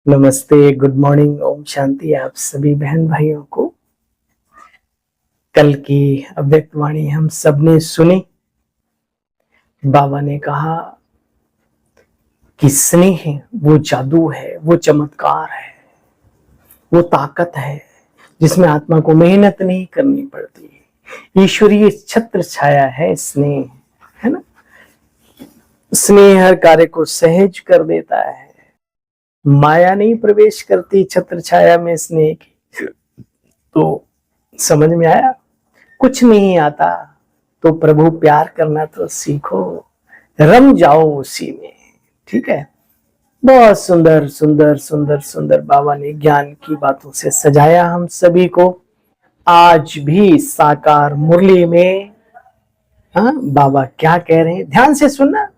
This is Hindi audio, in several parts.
नमस्ते, गुड मॉर्निंग, ओम शांति आप सभी बहन भाइयों को। कल की अव्यक्त वाणी हम सबने सुनी। बाबा ने कहा कि स्नेह वो जादू है, वो चमत्कार है, वो ताकत है जिसमें आत्मा को मेहनत नहीं करनी पड़ती। ईश्वरीय छत्र छाया है स्नेह, है ना। स्नेह हर कार्य को सहज कर देता है। माया नहीं प्रवेश करती छत्र छाया में स्नेह की। तो समझ में आया? कुछ नहीं आता तो प्रभु प्यार करना तो सीखो, रम जाओ उसी में। ठीक है। बहुत सुंदर सुंदर सुंदर सुंदर बाबा ने ज्ञान की बातों से सजाया हम सभी को। आज भी साकार मुरली में बाबा क्या कह रहे हैं ध्यान से सुनना,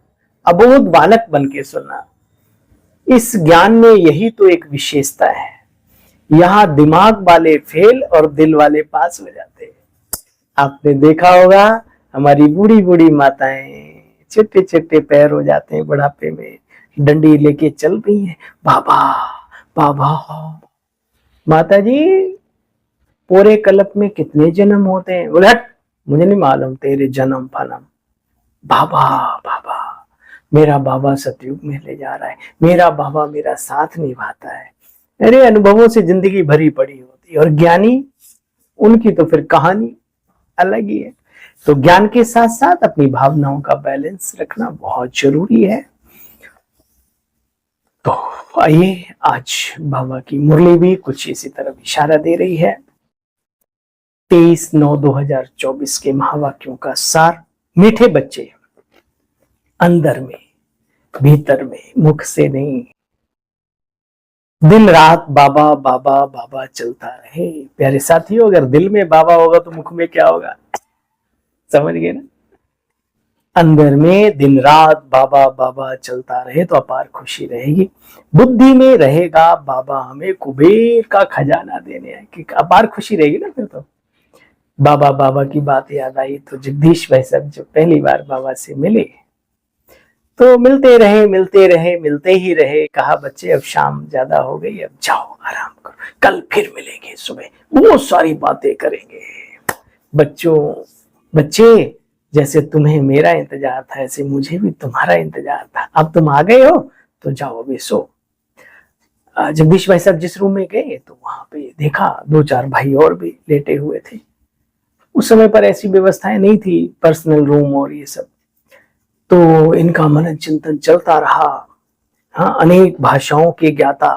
अबोध बालक बन के सुनना। इस ज्ञान में यही तो एक विशेषता है। यहाँ दिमाग वाले फेल और दिल वाले पास हो जाते हैं। आपने देखा होगा हमारी बूढ़ी बूढ़ी माताएं चिट्टे चिट्टे पैर हो जाते हैं बुढ़ापे में, डंडी लेके चल रही हैं, बाबा बाबा। माता जी पूरे कल्प में कितने जन्म होते हैं? उलट मुझे नहीं मालूम तेरे जन्म फनम। बाबा बाबा, मेरा बाबा सतयुग में ले जा रहा है, मेरा बाबा मेरा साथ निभाता है। अरे अनुभवों से जिंदगी भरी पड़ी होती है। और ज्ञानी उनकी तो फिर कहानी अलग ही है। तो ज्ञान के साथ साथ अपनी भावनाओं का बैलेंस रखना बहुत जरूरी है। तो आइए, आज बाबा की मुरली भी कुछ इसी तरफ इशारा दे रही है। 23/9/2024 के महावाक्यों का सार। मीठे बच्चे अंदर में, भीतर में, मुख से नहीं, दिन रात बाबा बाबा बाबा चलता रहे। प्यारे साथियों, अगर दिल में बाबा होगा तो मुख में क्या होगा? समझ गए ना। अंदर में दिन रात बाबा बाबा चलता रहे तो अपार खुशी रहेगी। बुद्धि में रहेगा बाबा हमें कुबेर का खजाना देने हैं, कि अपार खुशी रहेगी ना। फिर तो बाबा बाबा की बात याद आई तो जगदीश भाई साहब जब पहली बार बाबा से मिले तो मिलते रहे मिलते रहे मिलते ही रहे। कहा बच्चे अब शाम ज्यादा हो गई, अब जाओ आराम करो, कल फिर मिलेंगे, सुबह बहुत सारी बातें करेंगे। बच्चे जैसे तुम्हें मेरा इंतजार था ऐसे मुझे भी तुम्हारा इंतजार था। अब तुम आ गए हो तो जाओ अभी सो। जगदीश भाई साहब जिस रूम में गए तो वहां पे देखा 2-4 भाई और भी लेटे हुए थे। उस समय पर ऐसी व्यवस्थाएं नहीं थी, पर्सनल रूम और ये सब। तो इनका मनन चिंतन चलता रहा। हाँ, अनेक भाषाओं के ज्ञाता,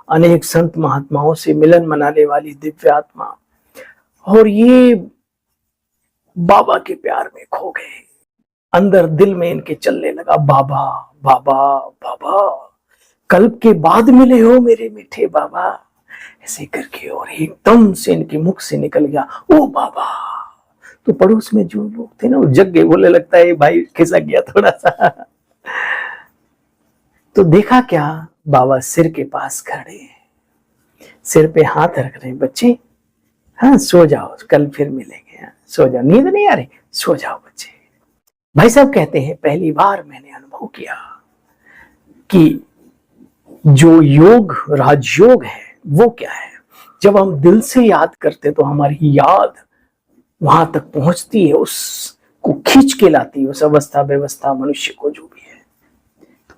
अनेक संत महात्माओं से मिलन मनाने वाली दिव्य आत्मा, और ये बाबा के प्यार में खो गए। अंदर दिल में इनके चलने लगा बाबा बाबा बाबा, कल्प के बाद मिले हो मेरे मीठे बाबा, ऐसे करके। और एकदम से इनके मुख से निकल गया ओ बाबा। तो पड़ोस में जो लोग थे ना वो जग गए, बोले लगता है भाई खिसक गया थोड़ा सा। तो देखा क्या, बाबा सिर के पास खड़े हैं, सिर पे हाथ रख रहे हैं। बच्चे हाँ सो जाओ, कल फिर मिलेंगे, सो जाओ, नींद नहीं आ रही, सो जाओ बच्चे। भाई साहब कहते हैं पहली बार मैंने अनुभव किया कि जो योग राजयोग है वो क्या है। जब हम दिल से याद करते तो हमारी याद वहां तक पहुंचती है, उसको खींच के लाती है, उस अवस्था व्यवस्था मनुष्य को जो भी है,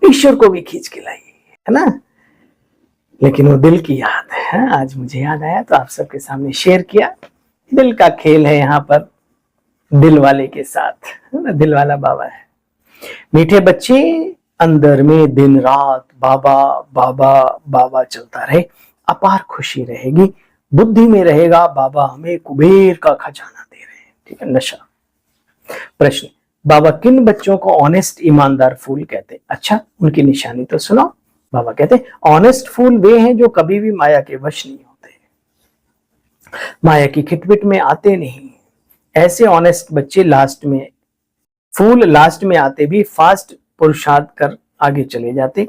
तो ईश्वर को भी खींच के लाई, है ना। लेकिन वो दिल की याद है। आज मुझे याद आया तो आप सबके सामने शेयर किया। दिल का खेल है यहाँ पर, दिल वाले के साथ, है ना। दिल वाला बाबा है। मीठे बच्चे अंदर में दिन रात बाबा बाबा बाबा चलता रहे, अपार खुशी रहेगी। बुद्धि में रहेगा बाबा हमें कुबेर का खजाना दे रहे हैं। ठीक है। नशा। प्रश्न, बाबा किन बच्चों को ऑनेस्ट ईमानदार फूल कहते हैं? अच्छा, उनकी निशानी तो सुनो। बाबा कहते हैं ऑनेस्ट फूल वे हैं जो कभी भी माया के वश नहीं होते, माया की खिटपिट में आते नहीं। ऐसे ऑनेस्ट बच्चे लास्ट में, फूल लास्ट में आते भी फास्ट पुरुषार्थ कर आगे चले जाते।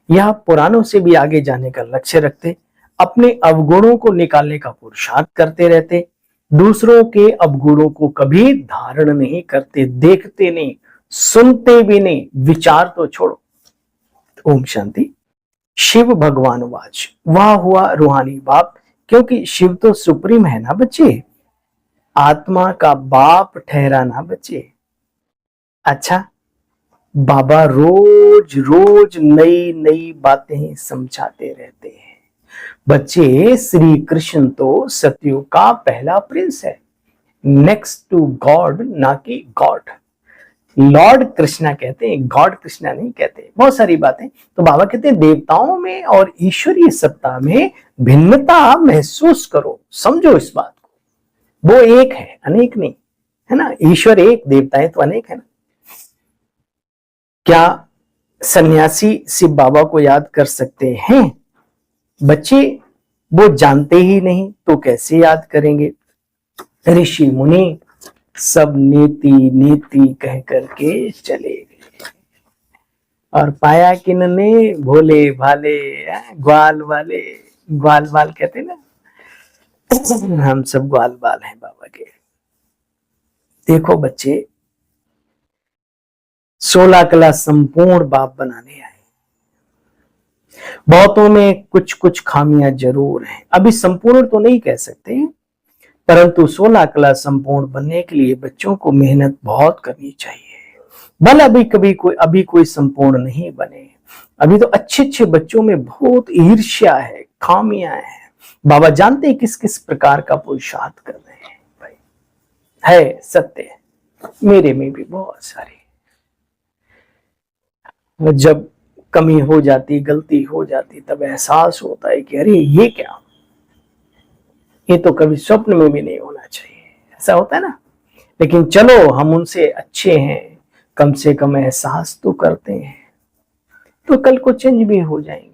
यह पुरानों से भी आगे जाने का लक्ष्य रखते, अपने अवगुणों को निकालने का पुरुषार्थ करते रहते, दूसरों के अवगुणों को कभी धारण नहीं करते, देखते नहीं, सुनते भी नहीं, विचार तो छोड़ो। ओम शांति। शिव भगवान वाच, वाह हुआ रूहानी बाप, क्योंकि शिव तो सुप्रीम है ना बच्चे, आत्मा का बाप ठहरा ना बच्चे। अच्छा, बाबा रोज रोज नई नई बातें समझाते रहते हैं बच्चे। श्री कृष्ण तो सतयुग का पहला प्रिंस है, नेक्स्ट टू गॉड, ना कि गॉड। लॉर्ड कृष्णा कहते हैं, गॉड कृष्णा नहीं कहते। बहुत सारी बातें तो बाबा कहते हैं देवताओं में और ईश्वरीय सत्ता में भिन्नता महसूस करो, समझो इस बात को। वो एक है, अनेक नहीं, है ना। ईश्वर एक, देवताएं तो अनेक है ना। क्या सन्यासी शिव बाबा को याद कर सकते हैं बच्चे? वो जानते ही नहीं तो कैसे याद करेंगे। ऋषि मुनि सब नीति नीति कह करके चले गए, और पाया किन्होंने? भोले भाले ग्वाल वाले। ग्वाल बाल कहते ना, हम सब ग्वाल बाल हैं बाबा के। देखो बच्चे, 16 कला संपूर्ण बाप बनाने आए। बहुतों में कुछ कुछ खामियां जरूर हैं, अभी संपूर्ण तो नहीं कह सकते, परंतु 16 कला संपूर्ण बनने के लिए बच्चों को मेहनत बहुत करनी चाहिए। भले अभी कोई संपूर्ण नहीं बने, अभी तो अच्छे अच्छे बच्चों में बहुत ईर्ष्या है, खामियां हैं। बाबा जानते हैं किस किस प्रकार का पुरुषार्थ कर रहे हैं भाई, है सत्य, मेरे में भी बहुत सारी। जब कमी हो जाती, गलती हो जाती, तब एहसास होता है कि अरे ये क्या, ये तो कभी स्वप्न में भी नहीं होना चाहिए, ऐसा होता है ना। लेकिन चलो हम उनसे अच्छे हैं, कम से कम एहसास तो करते हैं, तो कल को चेंज भी हो जाएंगे।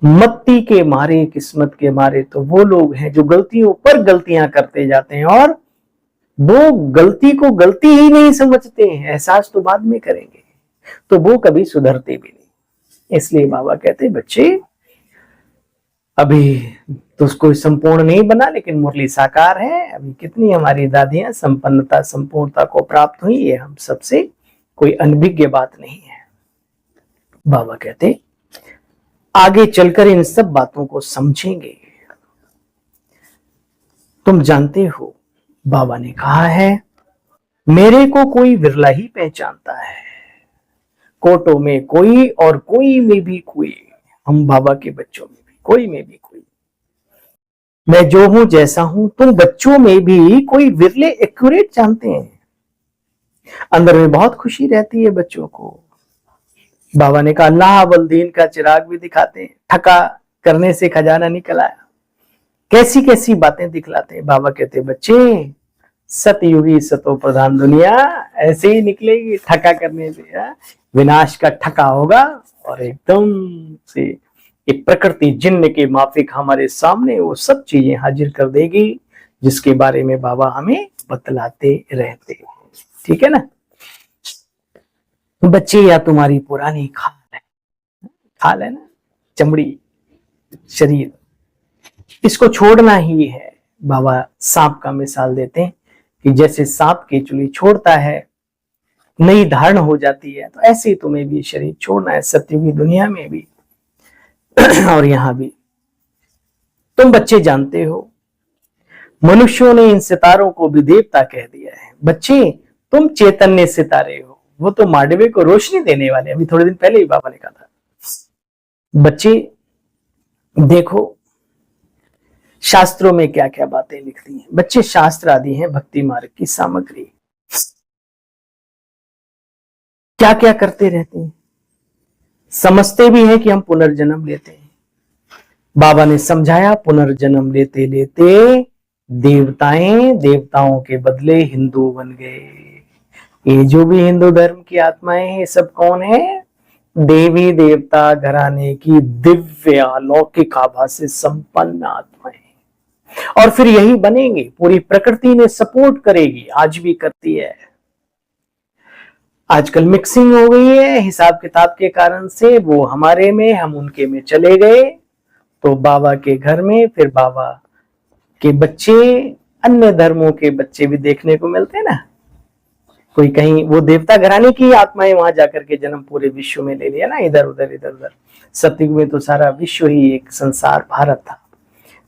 मत्ती के मारे, किस्मत के मारे तो वो लोग हैं जो गलतियों पर गलतियां करते जाते हैं, और वो गलती को गलती ही नहीं समझते हैं, एहसास तो बाद में करेंगे, तो वो कभी सुधरते भी नहीं। इसलिए बाबा कहते बच्चे, अभी तो कोई संपूर्ण नहीं बना, लेकिन मुरली साकार है। अभी कितनी हमारी दादियां संपन्नता संपूर्णता को प्राप्त हुई, ये हम सबसे कोई अनभिज्ञ बात नहीं है। बाबा कहते आगे चलकर इन सब बातों को समझेंगे। तुम जानते हो बाबा ने कहा है, मेरे को कोई विरला ही पहचानता है, कोटों में कोई और कोई में भी कोई, हम बाबा के बच्चों में भी कोई में भी कोई, मैं जो हूं जैसा हूं, तुम बच्चों में भी कोई विरले एक्यूरेट जानते हैं। अंदर में बहुत खुशी रहती है बच्चों को। बाबा ने कहा अल्लाह का चिराग भी दिखाते हैं, ठका करने से खजाना निकल आया, कैसी कैसी बातें दिखलाते हैं। बाबा कहते बच्चे, सतयुगी सतो प्रधान दुनिया ऐसे ही निकलेगी, ठका करने से विनाश का ठका होगा, और एकदम से एक प्रकृति जिन्न के माफिक हमारे सामने वो सब चीजें हाजिर कर देगी जिसके बारे में बाबा हमें बतलाते रहते हैं। ठीक है ना बच्चे, या तुम्हारी पुरानी खाल है ना, चमड़ी, शरीर, इसको छोड़ना ही है। बाबा सांप का मिसाल देते हैं कि जैसे सांप केचुली छोड़ता है, नई धारण हो जाती है, तो ऐसे ही तुम्हें भी शरीर छोड़ना है, सत्युगी दुनिया में भी और यहां भी। तुम बच्चे जानते हो, मनुष्यों ने इन सितारों को भी देवता कह दिया है। बच्चे, तुम चैतन्य सितारे हो, वो तो मांडवे को रोशनी देने वाले, अभी थोड़े दिन पहले ही बाबा ने कहा था। बच्चे देखो शास्त्रों में क्या क्या बातें लिखती हैं। बच्चे, शास्त्र आदि हैं भक्ति मार्ग की सामग्री, क्या क्या करते रहते हैं, समझते भी हैं कि हम पुनर्जन्म लेते हैं। बाबा ने समझाया, पुनर्जन्म लेते लेते देवताओं के बदले हिंदू बन गए। ये जो भी हिंदू धर्म की आत्माएं हैं, ये सब कौन है? देवी देवता घराने की दिव्य अलौकिक आभा से संपन्न आत्माएं, और फिर यही बनेंगे। पूरी प्रकृति ने सपोर्ट करेगी, आज भी करती है। आजकल मिक्सिंग हो गई है हिसाब किताब के कारण से, वो हमारे में, हम उनके में चले गए, तो बाबा के घर में फिर बाबा के बच्चे, अन्य धर्मों के बच्चे भी देखने को मिलते हैं ना। कोई कहीं वो देवता घराने की आत्माएं वहां जाकर के जन्म पूरे विश्व में ले लिया ना, इधर उधर इधर उधर। सतयुग में तो सारा विश्व ही एक संसार भारत था।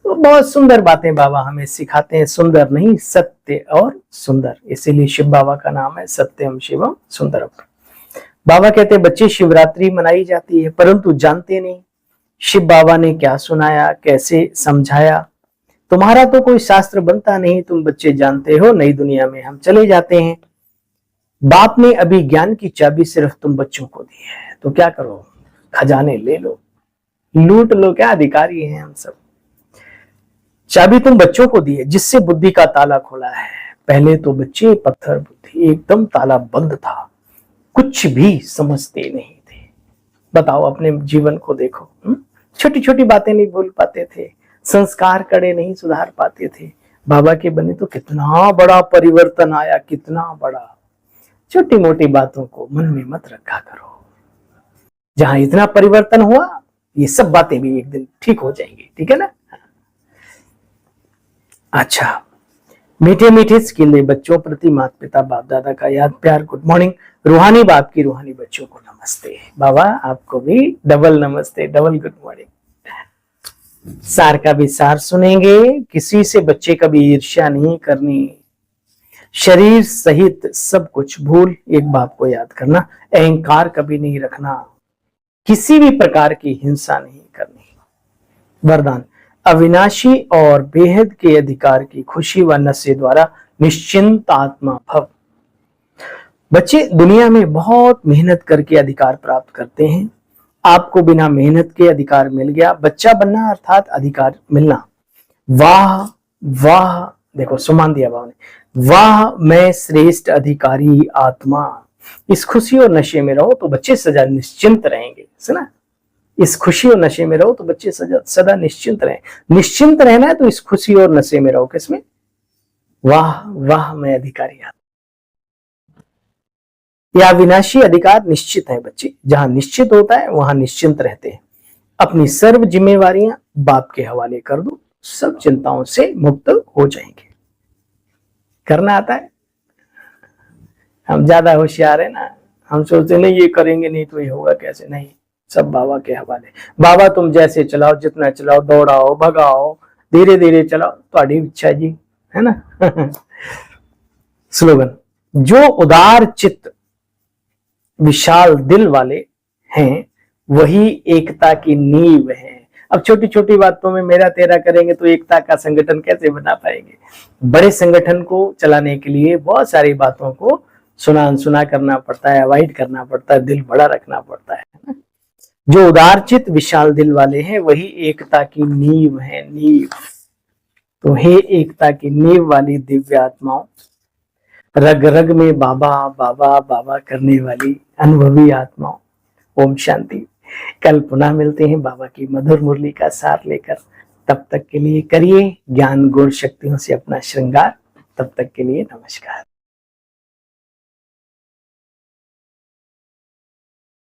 तो बहुत सुंदर बातें बाबा हमें सिखाते हैं, सुंदर नहीं सत्य और सुंदर, इसीलिए शिव बाबा का नाम है सत्यम शिवम सुंदरम। बाबा कहते हैं बच्चे शिवरात्रि मनाई जाती है परंतु जानते नहीं शिव बाबा ने क्या सुनाया, कैसे समझाया। तुम्हारा तो कोई शास्त्र बनता नहीं, तुम बच्चे जानते हो नई दुनिया में हम चले जाते हैं। बाप ने अभी ज्ञान की चाबी सिर्फ तुम बच्चों को दी है, तो क्या करो, खजाने ले लो, लूट लो, क्या अधिकारी हैं हम सब। चाबी तुम बच्चों को दी है जिससे बुद्धि का ताला खोला है। पहले तो बच्चे पत्थर बुद्धि, एकदम ताला बंद था, कुछ भी समझते नहीं थे। बताओ अपने जीवन को देखो, छोटी छोटी बातें नहीं भूल पाते थे, संस्कार कड़े नहीं सुधार पाते थे। बाबा के बने तो कितना बड़ा परिवर्तन आया, कितना बड़ा। छोटी मोटी बातों को मन में मत रखा करो। जहां इतना परिवर्तन हुआ ये सब बातें भी एक दिन ठीक हो जाएंगी, ठीक है ना। अच्छा, मीठे मीठे स्किल बच्चों प्रति माता पिता बाप दादा का याद प्यार। गुड मॉर्निंग रूहानी बाप की रूहानी बच्चों को नमस्ते। बाबा आपको भी डबल नमस्ते, डबल गुड मॉर्निंग। सार का भी सार सुनेंगे। किसी से बच्चे कभी ईर्ष्या नहीं करनी, शरीर सहित सब कुछ भूल एक बाप को याद करना, अहंकार कभी नहीं रखना, किसी भी प्रकार की हिंसा नहीं करनी। वरदान, अविनाशी और बेहद के अधिकार की खुशी व नशे द्वारा निश्चिंत आत्मा भव। बच्चे दुनिया में बहुत मेहनत करके अधिकार प्राप्त करते हैं। आपको बिना मेहनत के अधिकार मिल गया। बच्चा बनना अर्थात अधिकार मिलना। वाह वाह, देखो सम्मान दिया बाबा ने, वाह मैं श्रेष्ठ अधिकारी आत्मा। इस खुशी और नशे में रहो तो बच्चे सदा निश्चिंत रहेंगे। सुना, इस खुशी और नशे में रहो तो बच्चे सदा निश्चिंत रहे। निश्चिंत रहना है तो इस खुशी और नशे में रहो। किसमें? वाह वाह मैं अधिकारी आत्मा। यह विनाशी अधिकार निश्चित है बच्चे। जहां निश्चित होता है वहां निश्चिंत रहते हैं। अपनी सर्व जिम्मेवारियां बाप के हवाले कर दो, सब चिंताओं से मुक्त हो जाएंगे। करना आता है? हम ज्यादा होशियार है ना, हम सोचते नहीं ये करेंगे नहीं तो ये होगा कैसे। नहीं, सब बाबा के हवाले। बाबा तुम जैसे चलाओ, जितना चलाओ, दौड़ाओ भगाओ, धीरे धीरे चलाओ, तुम्हारी इच्छा जी, है ना। स्लोगन, जो उदार चित्त विशाल दिल वाले हैं वही एकता की नींव है। अब छोटी छोटी बातों में मेरा तेरा करेंगे तो एकता का संगठन कैसे बना पाएंगे। बड़े संगठन को चलाने के लिए बहुत सारी बातों को सुना अनसुना करना पड़ता है, अवॉइड करना पड़ता है, दिल बड़ा रखना पड़ता है। जो उदारचित विशाल दिल वाले हैं वही एकता की नींव है, नींव। तो हे एकता की नींव वाली दिव्य आत्माओं, रग रग में बाबा बाबा बाबा करने वाली अनुभवी आत्माओं, ओम शांति। कल पुनः मिलते हैं बाबा की मधुर मुरली का सार लेकर। तब तक के लिए करिए ज्ञान गुण शक्तियों से अपना श्रृंगार। तब तक के लिए नमस्कार।